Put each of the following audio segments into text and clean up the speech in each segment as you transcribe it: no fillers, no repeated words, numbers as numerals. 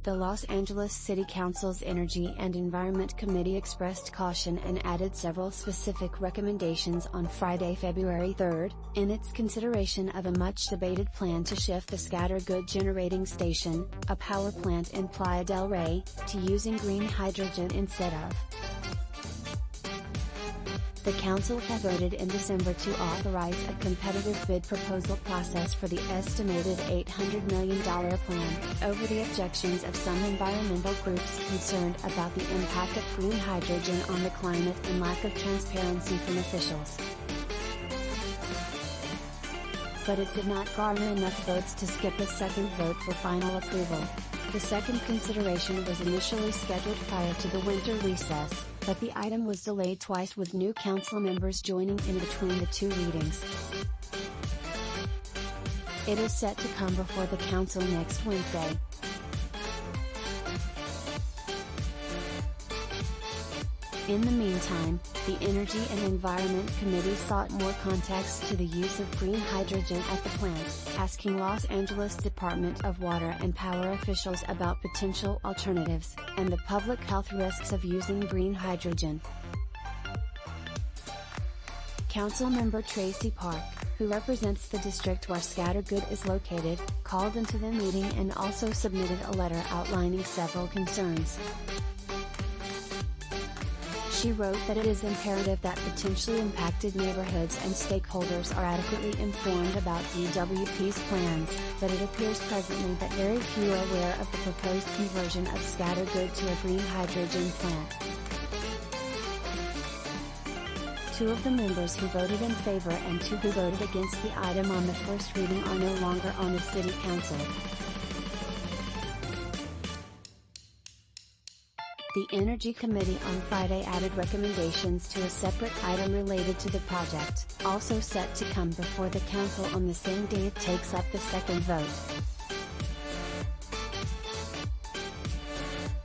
The Los Angeles City Council's Energy and Environment Committee expressed caution and added several specific recommendations on Friday, February 3, in its consideration of a much-debated plan to shift the Scattergood Generating Station, a power plant in Playa del Rey, to using green hydrogen instead of. The Council had voted in December to authorize a competitive bid proposal process for the estimated $800 million plan, over the objections of some environmental groups concerned about the impact of green hydrogen on the climate and lack of transparency from officials. But it did not garner enough votes to skip a second vote for final approval. The second consideration was initially scheduled prior to the winter recess, but the item was delayed twice with new council members joining in between the two readings. It is set to come before the council next Wednesday. In the meantime, the Energy and Environment Committee sought more context to the use of green hydrogen at the plant, asking Los Angeles Department of Water and Power officials about potential alternatives, and the public health risks of using green hydrogen. Councilmember Traci Park, who represents the district where Scattergood is located, called into the meeting and also submitted a letter outlining several concerns. She wrote that it is imperative that potentially impacted neighborhoods and stakeholders are adequately informed about LADWP's plans, but it appears presently that very few are aware of the proposed conversion of Scattergood to a green hydrogen plant. Two of the members who voted in favor and two who voted against the item on the first reading are no longer on the City Council. The Energy Committee on Friday added recommendations to a separate item related to the project, also set to come before the Council on the same day it takes up the second vote.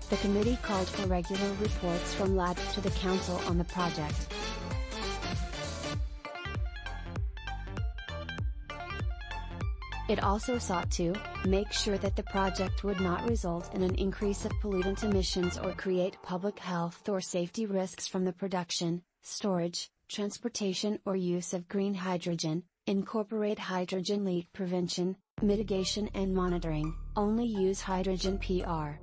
The committee called for regular reports from LADWP to the Council on the project. It also sought to make sure that the project would not result in an increase of pollutant emissions or create public health or safety risks from the production, storage, transportation or use of green hydrogen, incorporate hydrogen leak prevention, mitigation and monitoring, only use hydrogen PR.